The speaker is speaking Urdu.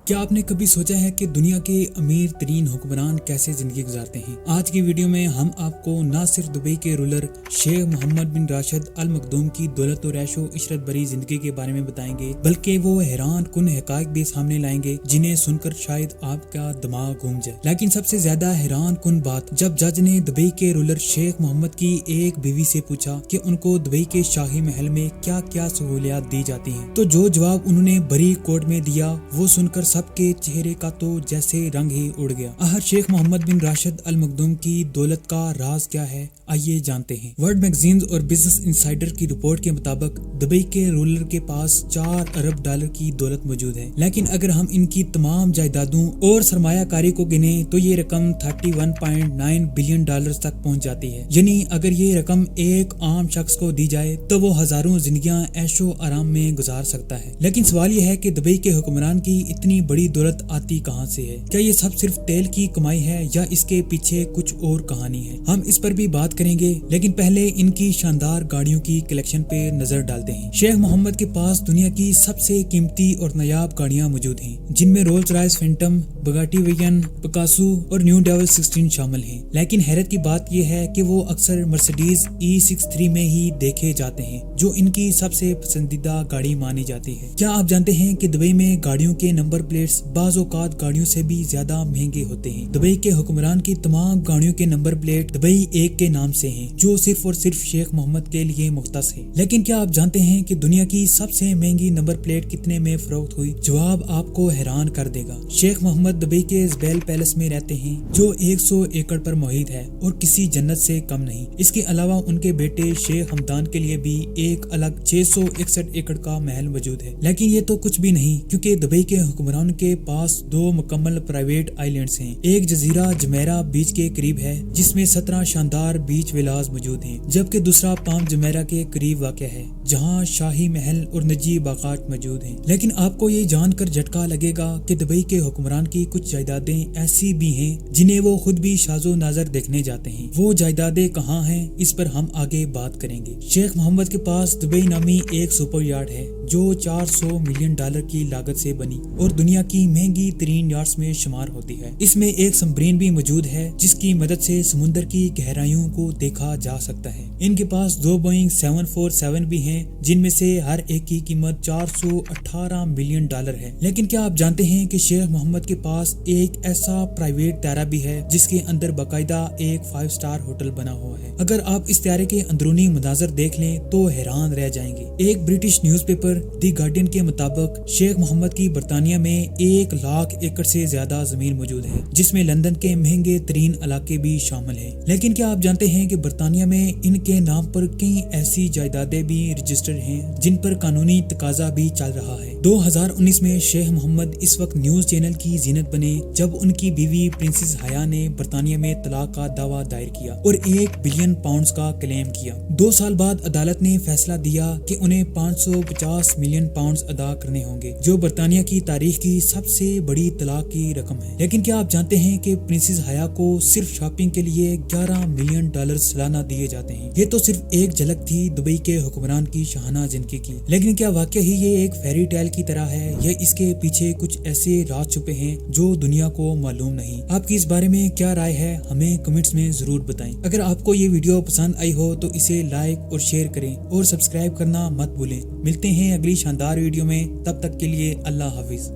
کیا آپ نے کبھی سوچا ہے کہ دنیا کے امیر ترین حکمران کیسے زندگی گزارتے ہیں؟ آج کی ویڈیو میں ہم آپ کو نہ صرف دبئی کے رولر شیخ محمد بن راشد ال مخدوم کی دولت و عیش و عشرت بھری زندگی کے بارے میں بتائیں گے، بلکہ وہ حیران کن حقائق بھی سامنے لائیں گے جنہیں سن کر شاید آپ کا دماغ گھوم جائے۔ لیکن سب سے زیادہ حیران کن بات جب جج نے دبئی کے رولر شیخ محمد کی ایک بیوی سے پوچھا کہ ان کو دبئی کے شاہی محل میں کیا کیا سہولیات دی جاتی ہیں، تو جو جواب انہوں نے بری کورٹ میں دیا وہ سن کر سب کے چہرے کا تو جیسے رنگ ہی اڑ گیا۔ آخر شیخ محمد بن راشد ال مخدوم کی دولت کا راز کیا ہے، آئیے جانتے ہیں۔ ورلڈ میگزین اور بزنس انسائیڈر کی رپورٹ کے مطابق دبئی کے رولر کے پاس 4 ارب ڈالر کی دولت موجود ہے، لیکن اگر ہم ان کی تمام جائیدادوں اور سرمایہ کاری کو گنیں تو یہ رقم 31.9 بلین ڈالر تک پہنچ جاتی ہے۔ یعنی اگر یہ رقم ایک عام شخص کو دی جائے تو وہ ہزاروں زندگیاں عیش و آرام میں گزار سکتا ہے۔ لیکن سوال یہ ہے کہ دبئی کے حکمران کی اتنی بڑی دولت آتی کہاں سے ہے؟ کیا یہ سب صرف تیل کی کمائی ہے یا اس کے پیچھے کچھ اور کہانی ہے؟ ہم اس پر بھی بات کریں گے، لیکن پہلے ان کی شاندار گاڑیوں کی کلیکشن پہ نظر ڈالتے ہیں۔ شیخ محمد کے پاس دنیا کی سب سے قیمتی اور نایاب گاڑیاں موجود ہیں، جن میں رولز رائس فینٹم، بگاٹی ویگن، پکاسو اور نیو ڈیول 16 شامل ہیں۔ لیکن حیرت کی بات یہ ہے کہ وہ اکثر مرسیڈیز E63 میں ہی دیکھے جاتے ہیں، جو ان کی سب سے پسندیدہ گاڑی مانی جاتی ہے۔ کیا آپ جانتے ہیں کہ دبئی میں گاڑیوں کے نمبر پلیٹس بعض اوقات گاڑیوں سے بھی زیادہ مہنگے ہوتے ہیں؟ دبئی کے حکمران کی تمام گاڑیوں کے نمبر پلیٹ دبئی 1 کے نام سے ہیں، جو صرف اور صرف شیخ محمد کے لیے مختص ہے۔ لیکن کیا آپ جانتے ہیں کہ دنیا کی سب سے مہنگی نمبر پلیٹ کتنے میں فروخت ہوئی؟ جواب آپ کو حیران کر دے گا۔ شیخ محمد دبئی کے زبیل پیلس میں رہتے ہیں، جو 100 ایکڑ پر محیط ہے اور کسی جنت سے کم نہیں۔ اس کے علاوہ ان کے بیٹے شیخ حمدان کے لیے بھی ایک الگ 661 ایکڑ کا محل موجود ہے۔ لیکن یہ تو کچھ بھی نہیں، کیونکہ دبئی کے حکمران کے پاس 2 مکمل پرائیویٹ آئی لینڈز ہیں۔ ایک جزیرہ جمیرہ بیچ کے قریب ہے، جس میں 17 شاندار بیچ ولاز موجود ہیں، جبکہ دوسرا پام جمیرہ کے قریب واقع ہے، جہاں شاہی محل اور نجی باغات موجود ہیں۔ لیکن آپ کو یہ جان کر جھٹکا لگے گا کہ دبئی کے حکمران کی کچھ جائیدادیں ایسی بھی ہیں جنہیں وہ خود بھی شاذ و نادر دیکھنے جاتے ہیں۔ وہ جائیدادیں کہاں ہیں، اس پر ہم آگے بات کریں گے۔ شیخ محمد کے پاس دبئی نامی ایک سپر یارڈ ہے، جو 400 ملین ڈالر کی لاگت سے بنی اور دنیا کی مہنگی ترین یارڈز میں شمار ہوتی ہے۔ اس میں ایک سبمرین بھی موجود ہے، جس کی مدد سے سمندر کی گہرائیوں کو دیکھا جا سکتا ہے۔ ان کے پاس 2 بوئنگ 747 بھی ہیں، جن میں سے ہر ایک کی قیمت 418 ملین ڈالر ہے۔ لیکن کیا آپ جانتے ہیں کہ شیخ محمد کے پاس ایک ایسا پرائیویٹ طیارہ بھی ہے جس کے اندر باقاعدہ ایک 5 اسٹار ہوٹل بنا ہوا ہے؟ اگر آپ اس طیارے کے اندرونی مناظر دیکھ لیں تو حیران رہ جائیں گے۔ ایک برٹش نیوز پیپر دی گارڈین کے مطابق شیخ محمد کی برطانیہ میں 1 لاکھ ایکڑ سے زیادہ زمین موجود ہے، جس میں لندن کے مہنگے ترین علاقے بھی شامل ہیں۔ لیکن کیا آپ جانتے ہیں کہ برطانیہ میں ان کے نام پر کئی ایسی جائیدادیں بھی رجسٹرڈ ہیں جن پر قانونی تقاضا بھی چل رہا ہے؟ 2019 میں شیخ محمد اس وقت نیوز چینل کی زینت بنے جب ان کی بیوی پرنسس حیا نے برطانیہ میں طلاق کا دعویٰ دائر کیا اور 1 بلین پاؤنڈز کا کلیم کیا۔ 2 سال بعد عدالت نے فیصلہ دیا کہ انہیں 550 ملین پاؤنڈز ادا کرنے ہوں گے، جو برطانیہ کی تاریخ کی سب سے بڑی طلاق کی رقم ہے۔ لیکن کیا آپ جانتے ہیں کہ پرنسس حیا کو صرف شاپنگ کے لیے 11 ملین ڈالر سالانہ دیے جاتے ہیں؟ یہ تو صرف ایک جھلک تھی دبئی کے حکمران کی شاہانہ زندگی کی، لیکن کیا واقعی ہی یہ ایک فیری ٹیل کی طرح ہے یا اس کے پیچھے کچھ ایسے راز چھپے ہیں جو دنیا کو معلوم نہیں؟ آپ کی اس بارے میں کیا رائے ہے، ہمیں کمنٹس میں ضرور بتائیں۔ اگر آپ کو یہ ویڈیو پسند آئی ہو تو اسے لائک اور شیئر کریں اور سبسکرائب کرنا مت بھولیں۔ ملتے ہیں اگلی شاندار ویڈیو میں، تب تک کے لیے اللہ حافظ۔